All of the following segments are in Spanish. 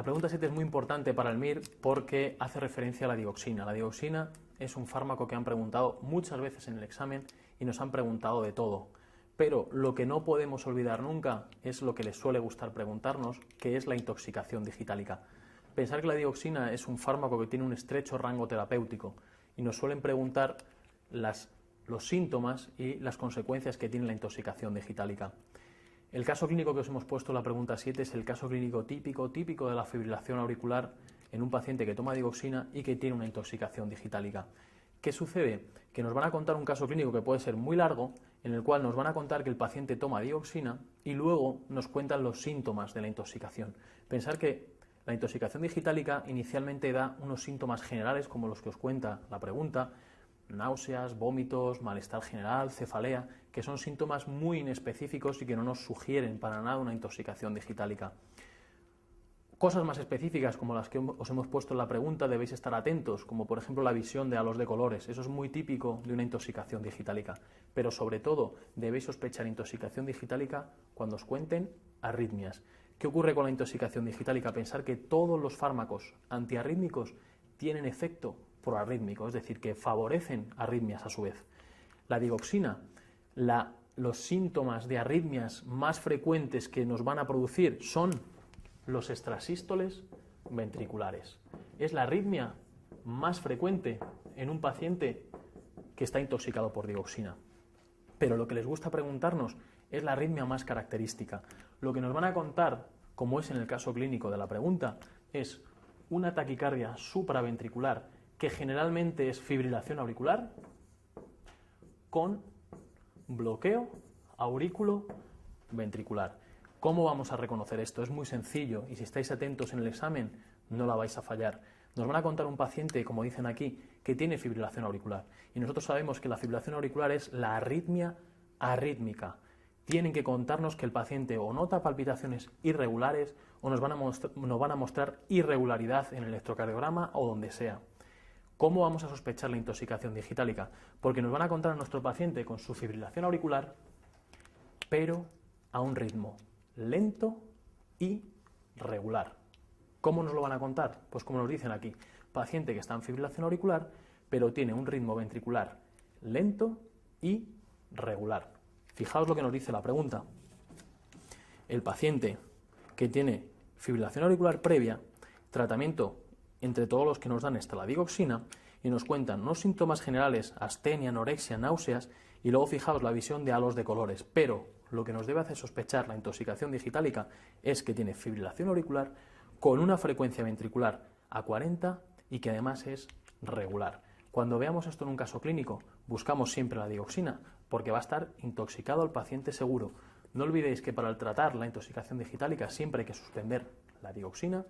pregunta 7 es muy importante para el MIR porque hace referencia a la digoxina. La digoxina es un fármaco que han preguntado muchas veces en el examen y nos han preguntado de todo. Pero lo que no podemos olvidar nunca es lo que les suele gustar preguntarnos, que es la intoxicación digitálica. Pensar que la digoxina es un fármaco que tiene un estrecho rango terapéutico y nos suelen preguntar los síntomas y las consecuencias que tiene la intoxicación digitálica. El caso clínico que os hemos puesto en la pregunta 7 es el caso clínico típico de la fibrilación auricular en un paciente que toma digoxina y que tiene una intoxicación digitálica. ¿Qué sucede? Que nos van a contar un caso clínico que puede ser muy largo, en el cual nos van a contar que el paciente toma digoxina y luego nos cuentan los síntomas de la intoxicación. Pensar que la intoxicación digitálica inicialmente da unos síntomas generales como los que os cuenta la pregunta, náuseas, vómitos, malestar general, cefalea, que son síntomas muy inespecíficos y que no nos sugieren para nada una intoxicación digitálica. Cosas más específicas como las que os hemos puesto en la pregunta debéis estar atentos, como por ejemplo la visión de halos de colores. Eso es muy típico de una intoxicación digitálica, pero sobre todo debéis sospechar intoxicación digitálica cuando os cuenten arritmias. ¿Qué ocurre con la intoxicación digitálica? Pensar que todos los fármacos antiarrítmicos tienen efecto proarrítmico, es decir, que favorecen arritmias a su vez. La digoxina, los síntomas de arritmias más frecuentes que nos van a producir son los extrasístoles ventriculares. Es la arritmia más frecuente en un paciente que está intoxicado por digoxina. Pero lo que les gusta preguntarnos es la arritmia más característica. Lo que nos van a contar, como es en el caso clínico de la pregunta, es una taquicardia supraventricular que generalmente es fibrilación auricular con bloqueo aurículo ventricular. ¿Cómo vamos a reconocer esto? Es muy sencillo y si estáis atentos en el examen no la vais a fallar. Nos van a contar un paciente, como dicen aquí, que tiene fibrilación auricular y nosotros sabemos que la fibrilación auricular es la arritmia arrítmica. Tienen que contarnos que el paciente o nota palpitaciones irregulares o nos van a mostrar irregularidad en el electrocardiograma o donde sea. ¿Cómo vamos a sospechar la intoxicación digitálica? Porque nos van a contar a nuestro paciente con su fibrilación auricular, pero a un ritmo lento y regular. ¿Cómo nos lo van a contar? Pues como nos dicen aquí, paciente que está en fibrilación auricular, pero tiene un ritmo ventricular lento y regular. Fijaos lo que nos dice la pregunta. El paciente que tiene fibrilación auricular previa, tratamiento entre todos los que nos dan está la digoxina y nos cuentan unos síntomas generales, astenia, anorexia, náuseas y luego fijaos la visión de halos de colores. Pero lo que nos debe hacer sospechar la intoxicación digitálica es que tiene fibrilación auricular con una frecuencia ventricular a 40 y que además es regular. Cuando veamos esto en un caso clínico, buscamos siempre la digoxina porque va a estar intoxicado el paciente seguro. No olvidéis que para tratar la intoxicación digitálica siempre hay que suspender la digoxina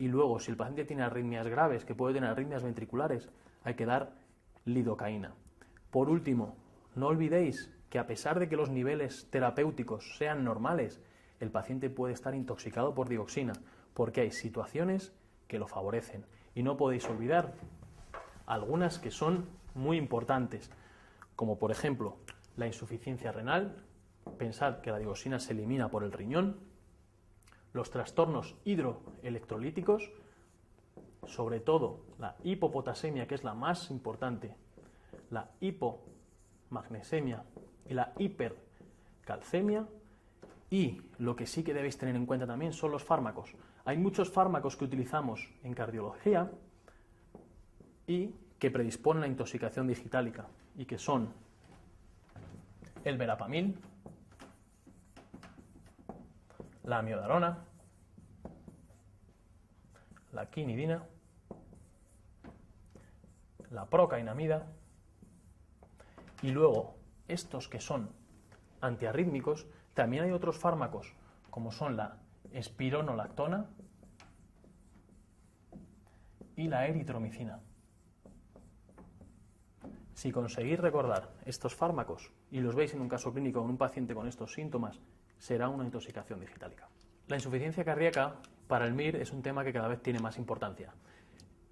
y luego, si el paciente tiene arritmias graves, que puede tener arritmias ventriculares, hay que dar lidocaína. Por último, no olvidéis que a pesar de que los niveles terapéuticos sean normales, el paciente puede estar intoxicado por digoxina, porque hay situaciones que lo favorecen. Y no podéis olvidar algunas que son muy importantes, como por ejemplo la insuficiencia renal. Pensad que la digoxina se elimina por el riñón. Los trastornos hidroelectrolíticos, sobre todo la hipopotasemia, que es la más importante, la hipomagnesemia y la hipercalcemia, y lo que sí que debéis tener en cuenta también son los fármacos. Hay muchos fármacos que utilizamos en cardiología y que predisponen a intoxicación digitálica y que son el verapamil, la amiodarona, la quinidina, la procainamida y luego estos que son antiarrítmicos, también hay otros fármacos como son la espironolactona y la eritromicina. Si conseguís recordar estos fármacos y los veis en un caso clínico en un paciente con estos síntomas, será una intoxicación digitálica. La insuficiencia cardíaca para el MIR es un tema que cada vez tiene más importancia.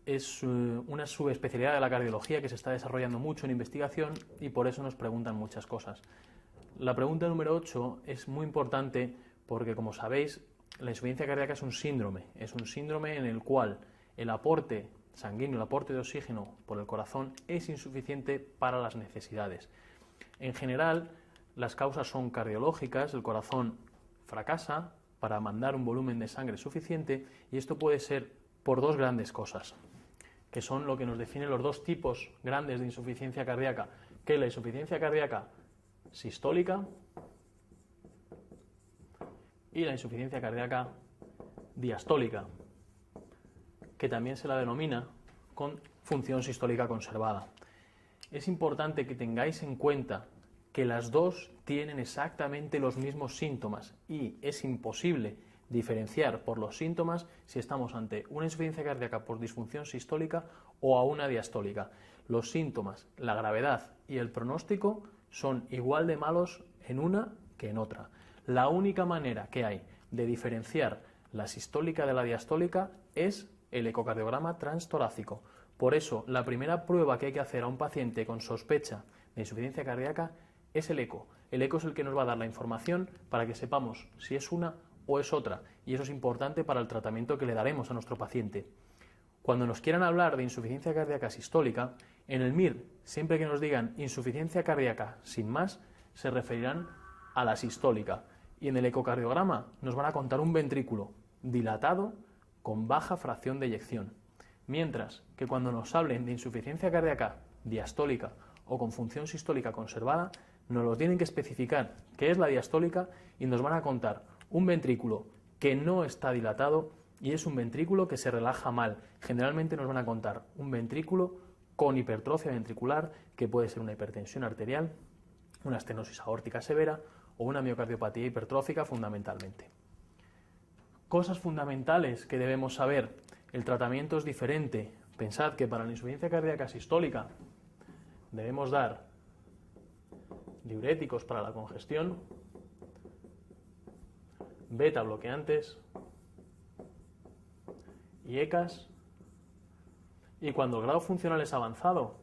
Es una subespecialidad de la cardiología que se está desarrollando mucho en investigación y por eso nos preguntan muchas cosas. La pregunta número 8 es muy importante porque, como sabéis, la insuficiencia cardíaca es un síndrome en el cual el aporte sanguíneo, el aporte de oxígeno por el corazón es insuficiente para las necesidades. En general, las causas son cardiológicas, el corazón fracasa para mandar un volumen de sangre suficiente y esto puede ser por dos grandes cosas, que son lo que nos define los dos tipos grandes de insuficiencia cardíaca, que es la insuficiencia cardíaca sistólica y la insuficiencia cardíaca diastólica, que también se la denomina con función sistólica conservada. Es importante que tengáis en cuenta que las dos tienen exactamente los mismos síntomas y es imposible diferenciar por los síntomas si estamos ante una insuficiencia cardíaca por disfunción sistólica o a una diastólica. Los síntomas, la gravedad y el pronóstico son igual de malos en una que en otra. La única manera que hay de diferenciar la sistólica de la diastólica es el ecocardiograma transtorácico. Por eso, la primera prueba que hay que hacer a un paciente con sospecha de insuficiencia cardíaca es el eco. El eco es el que nos va a dar la información para que sepamos si es una o es otra, y eso es importante para el tratamiento que le daremos a nuestro paciente. Cuando nos quieran hablar de insuficiencia cardíaca sistólica, en el MIR, siempre que nos digan insuficiencia cardíaca sin más, se referirán a la sistólica, y en el ecocardiograma nos van a contar un ventrículo dilatado con baja fracción de eyección, mientras que cuando nos hablen de insuficiencia cardíaca diastólica o con función sistólica conservada, nos lo tienen que especificar qué es la diastólica y nos van a contar un ventrículo que no está dilatado y es un ventrículo que se relaja mal. Generalmente nos van a contar un ventrículo con hipertrofia ventricular, que puede ser una hipertensión arterial, una estenosis aórtica severa o una miocardiopatía hipertrófica fundamentalmente. Cosas fundamentales que debemos saber. El tratamiento es diferente. Pensad que para la insuficiencia cardíaca sistólica debemos dar diuréticos para la congestión, beta bloqueantes y ECAs, y cuando el grado funcional es avanzado,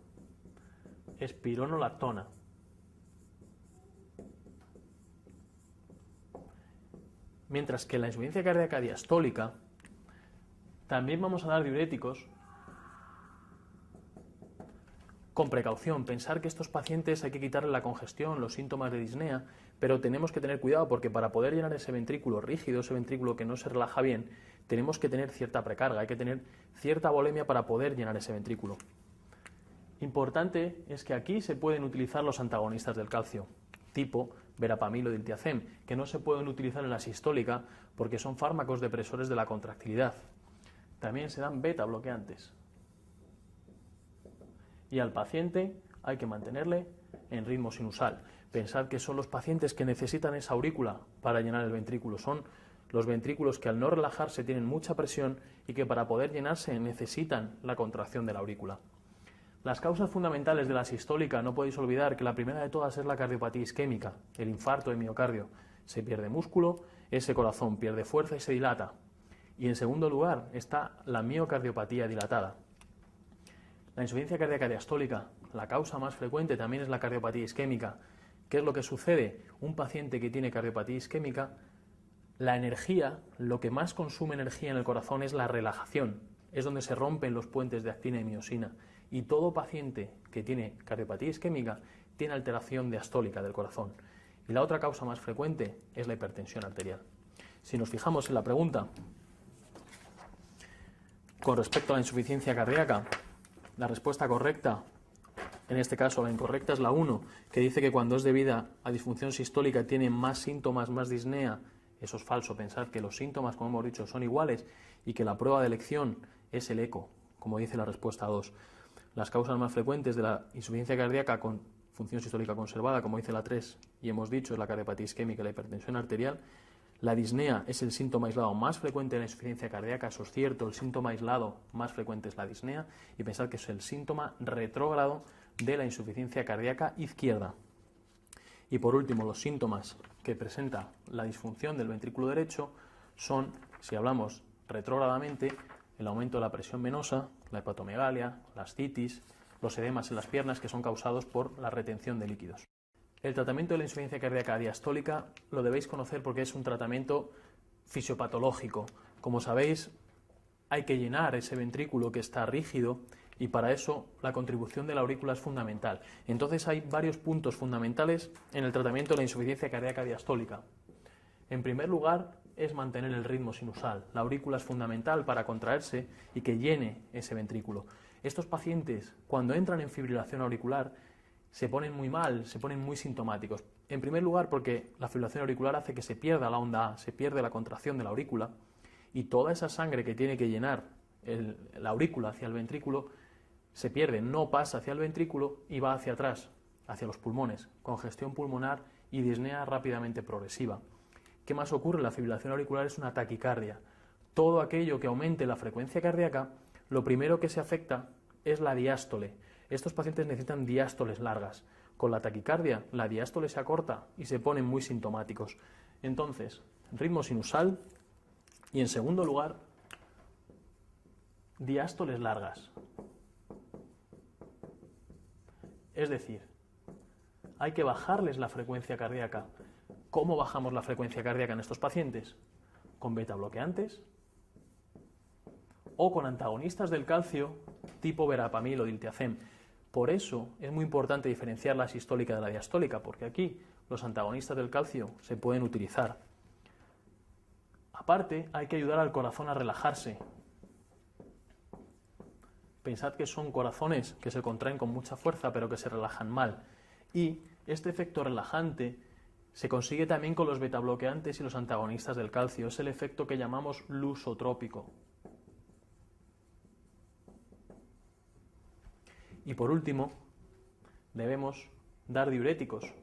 espironolactona. Mientras que en la insuficiencia cardíaca diastólica también vamos a dar diuréticos con precaución. Pensar que estos pacientes hay que quitarle la congestión, los síntomas de disnea, pero tenemos que tener cuidado porque para poder llenar ese ventrículo rígido, ese ventrículo que no se relaja bien, tenemos que tener cierta precarga, hay que tener cierta volemia para poder llenar ese ventrículo. Importante es que aquí se pueden utilizar los antagonistas del calcio, tipo verapamil o diltiazem, que no se pueden utilizar en la sistólica porque son fármacos depresores de la contractilidad. También se dan beta bloqueantes. Y al paciente hay que mantenerle en ritmo sinusal. Pensad que son los pacientes que necesitan esa aurícula para llenar el ventrículo. Son los ventrículos que al no relajarse tienen mucha presión y que para poder llenarse necesitan la contracción de la aurícula. Las causas fundamentales de la sistólica, no podéis olvidar que la primera de todas es la cardiopatía isquémica, el infarto de miocardio. Se pierde músculo, ese corazón pierde fuerza y se dilata. Y en segundo lugar está la miocardiopatía dilatada. La insuficiencia cardíaca diastólica, la causa más frecuente también es la cardiopatía isquémica. ¿Qué es lo que sucede? Un paciente que tiene cardiopatía isquémica, la energía, lo que más consume energía en el corazón es la relajación. Es donde se rompen los puentes de actina y miosina. Y todo paciente que tiene cardiopatía isquémica tiene alteración diastólica del corazón. Y la otra causa más frecuente es la hipertensión arterial. Si nos fijamos en la pregunta con respecto a la insuficiencia cardíaca, la respuesta correcta, en este caso la incorrecta, es la 1, que dice que cuando es debida a disfunción sistólica tiene más síntomas, más disnea. Eso es falso. Pensad que los síntomas, como hemos dicho, son iguales y que la prueba de elección es el eco, como dice la respuesta 2. Las causas más frecuentes de la insuficiencia cardíaca con función sistólica conservada, como dice la 3, y hemos dicho, es la cardiopatía isquémica y la hipertensión arterial. La disnea es el síntoma aislado más frecuente de la insuficiencia cardíaca, eso es cierto, el síntoma aislado más frecuente es la disnea, y pensad que es el síntoma retrógrado de la insuficiencia cardíaca izquierda. Y por último, los síntomas que presenta la disfunción del ventrículo derecho son, si hablamos retrógradamente, el aumento de la presión venosa, la hepatomegalia, la ascitis, los edemas en las piernas que son causados por la retención de líquidos. El tratamiento de la insuficiencia cardíaca diastólica lo debéis conocer porque es un tratamiento fisiopatológico. Como sabéis, hay que llenar ese ventrículo que está rígido y para eso la contribución de la aurícula es fundamental. Entonces hay varios puntos fundamentales en el tratamiento de la insuficiencia cardíaca diastólica. En primer lugar, es mantener el ritmo sinusal. La aurícula es fundamental para contraerse y que llene ese ventrículo. Estos pacientes, cuando entran en fibrilación auricular, se ponen muy mal, se ponen muy sintomáticos. En primer lugar, porque la fibrilación auricular hace que se pierda la onda A, se pierde la contracción de la aurícula y toda esa sangre que tiene que llenar la aurícula hacia el ventrículo se pierde, no pasa hacia el ventrículo y va hacia atrás, hacia los pulmones, congestión pulmonar y disnea rápidamente progresiva. ¿Qué más ocurre? La fibrilación auricular es una taquicardia. Todo aquello que aumente la frecuencia cardíaca, lo primero que se afecta es la diástole. Estos pacientes necesitan diástoles largas. Con la taquicardia, la diástole se acorta y se ponen muy sintomáticos. Entonces, ritmo sinusal y, en segundo lugar, diástoles largas. Es decir, hay que bajarles la frecuencia cardíaca. ¿Cómo bajamos la frecuencia cardíaca en estos pacientes? Con beta bloqueantes o con antagonistas del calcio tipo verapamil o diltiazem. Por eso es muy importante diferenciar la sistólica de la diastólica, porque aquí los antagonistas del calcio se pueden utilizar. Aparte, hay que ayudar al corazón a relajarse. Pensad que son corazones que se contraen con mucha fuerza, pero que se relajan mal. Y este efecto relajante se consigue también con los betabloqueantes y los antagonistas del calcio. Es el efecto que llamamos lusotrópico. Y por último, debemos dar diuréticos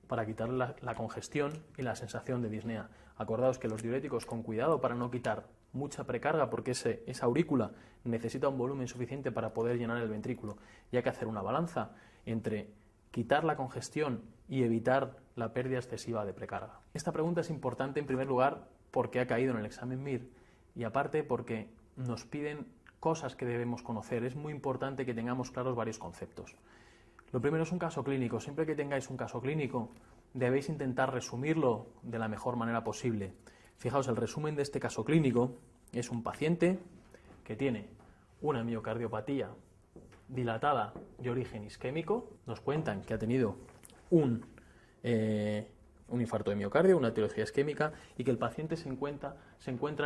para quitar la congestión y la sensación de disnea. Acordaos que los diuréticos, con cuidado para no quitar mucha precarga, porque esa aurícula necesita un volumen suficiente para poder llenar el ventrículo, y hay que hacer una balanza entre quitar la congestión y evitar la pérdida excesiva de precarga. Esta pregunta es importante en primer lugar porque ha caído en el examen MIR y aparte porque nos piden cosas que debemos conocer. Es muy importante que tengamos claros varios conceptos. Lo primero es un caso clínico. Siempre que tengáis un caso clínico debéis intentar resumirlo de la mejor manera posible. Fijaos, el resumen de este caso clínico es un paciente que tiene una miocardiopatía dilatada de origen isquémico. Nos cuentan que ha tenido un infarto de miocardio, una etiología isquémica, y que el paciente se encuentra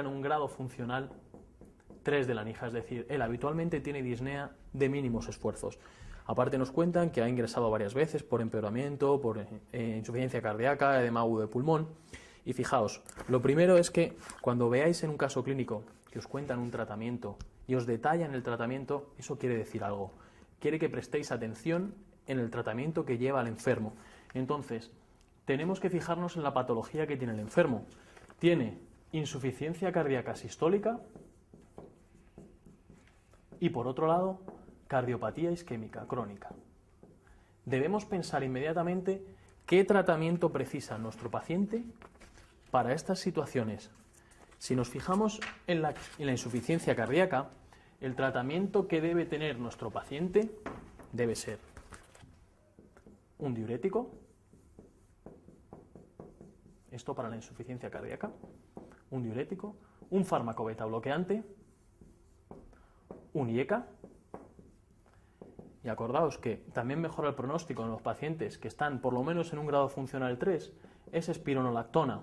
en un grado funcional 3 de la NIJA, es decir, él habitualmente tiene disnea de mínimos esfuerzos. Aparte nos cuentan que ha ingresado varias veces por empeoramiento, por insuficiencia cardíaca, edema agudo de pulmón. Y fijaos, lo primero es que cuando veáis en un caso clínico que os cuentan un tratamiento y os detallan el tratamiento, eso quiere decir algo. Quiere que prestéis atención en el tratamiento que lleva el enfermo. Entonces, tenemos que fijarnos en la patología que tiene el enfermo. Tiene insuficiencia cardíaca sistólica y, por otro lado, cardiopatía isquémica crónica. Debemos pensar inmediatamente qué tratamiento precisa nuestro paciente para estas situaciones. Si nos fijamos en la insuficiencia cardíaca, el tratamiento que debe tener nuestro paciente debe ser un diurético, esto para la insuficiencia cardíaca, un diurético, un fármaco beta bloqueante, un IECA, y acordaos que también mejora el pronóstico en los pacientes que están por lo menos en un grado funcional 3, es espironolactona.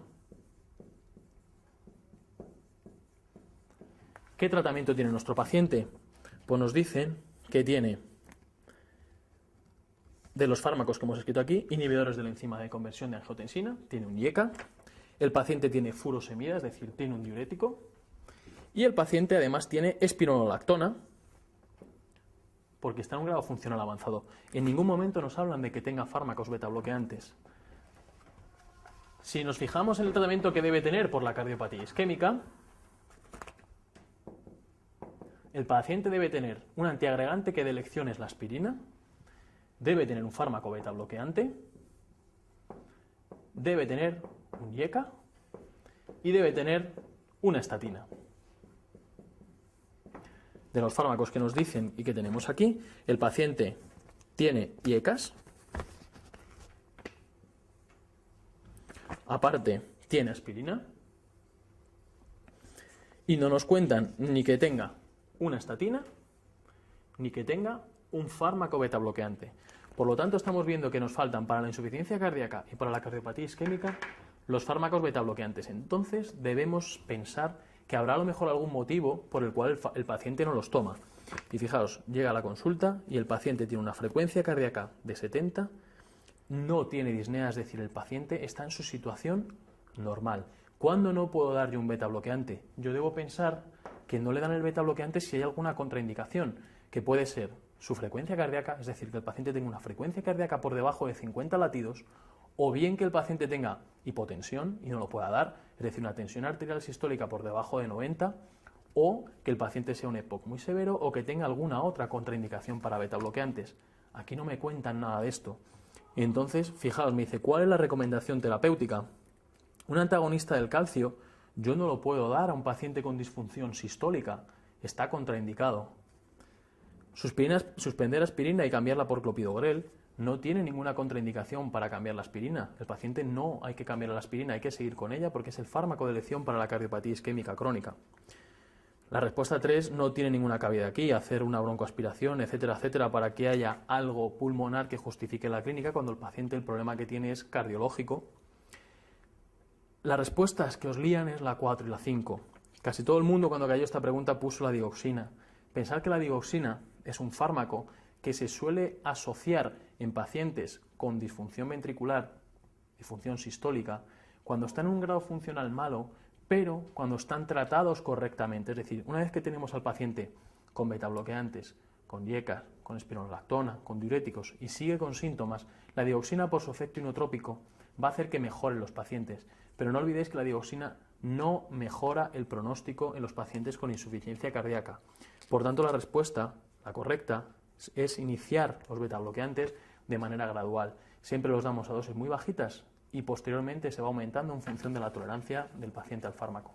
¿Qué tratamiento tiene nuestro paciente? Pues nos dicen que tiene, de los fármacos que hemos escrito aquí, inhibidores de la enzima de conversión de angiotensina, tiene un IECA, el paciente tiene furosemida, es decir, tiene un diurético, y el paciente además tiene espironolactona, porque está en un grado funcional avanzado. En ningún momento nos hablan de que tenga fármacos beta bloqueantes. Si nos fijamos en el tratamiento que debe tener por la cardiopatía isquémica, el paciente debe tener un antiagregante que de elección es la aspirina, debe tener un fármaco beta bloqueante, debe tener un IECA y debe tener una estatina. De los fármacos que nos dicen y que tenemos aquí, el paciente tiene IECAs, Aparte, tiene aspirina y no nos cuentan ni que tenga una estatina ni que tenga un fármaco beta bloqueante. Por lo tanto, estamos viendo que nos faltan para la insuficiencia cardíaca y para la cardiopatía isquémica los fármacos beta bloqueantes. Entonces, debemos pensar que habrá a lo mejor algún motivo por el cual el paciente no los toma. Y fijaos, llega a la consulta y el paciente tiene una frecuencia cardíaca de 70, no tiene disnea, es decir, el paciente está en su situación normal. ¿Cuándo no puedo dar yo un beta bloqueante? Yo debo pensar que no le dan el beta bloqueante si hay alguna contraindicación, que puede ser su frecuencia cardíaca, es decir, que el paciente tenga una frecuencia cardíaca por debajo de 50 latidos, o bien que el paciente tenga hipotensión y no lo pueda dar, es decir, una tensión arterial sistólica por debajo de 90, o que el paciente sea un EPOC muy severo o que tenga alguna otra contraindicación para beta bloqueantes. Aquí no me cuentan nada de esto. Entonces, fijaos, me dice, ¿cuál es la recomendación terapéutica? Un antagonista del calcio yo no lo puedo dar a un paciente con disfunción sistólica, está contraindicado. Suspender aspirina y cambiarla por clopidogrel no tiene ninguna contraindicación para cambiar la aspirina. El paciente no hay que cambiar la aspirina, hay que seguir con ella porque es el fármaco de elección para la cardiopatía isquémica crónica. La respuesta 3 no tiene ninguna cabida aquí, hacer una broncoaspiración, etcétera, etcétera, para que haya algo pulmonar que justifique la clínica cuando el paciente el problema que tiene es cardiológico. Las respuestas que os lían es la 4 y la 5. Casi todo el mundo cuando cayó esta pregunta puso la digoxina. Pensar que la digoxina es un fármaco que se suele asociar en pacientes con disfunción ventricular, disfunción sistólica, cuando están en un grado funcional malo, pero cuando están tratados correctamente. Es decir, una vez que tenemos al paciente con betabloqueantes, con diecas, con espironolactona, con diuréticos y sigue con síntomas, la digoxina por su efecto inotrópico va a hacer que mejoren los pacientes. Pero no olvidéis que la digoxina no mejora el pronóstico en los pacientes con insuficiencia cardíaca. Por tanto, la respuesta, la correcta, es iniciar los betabloqueantes de manera gradual. Siempre los damos a dosis muy bajitas y posteriormente se va aumentando en función de la tolerancia del paciente al fármaco.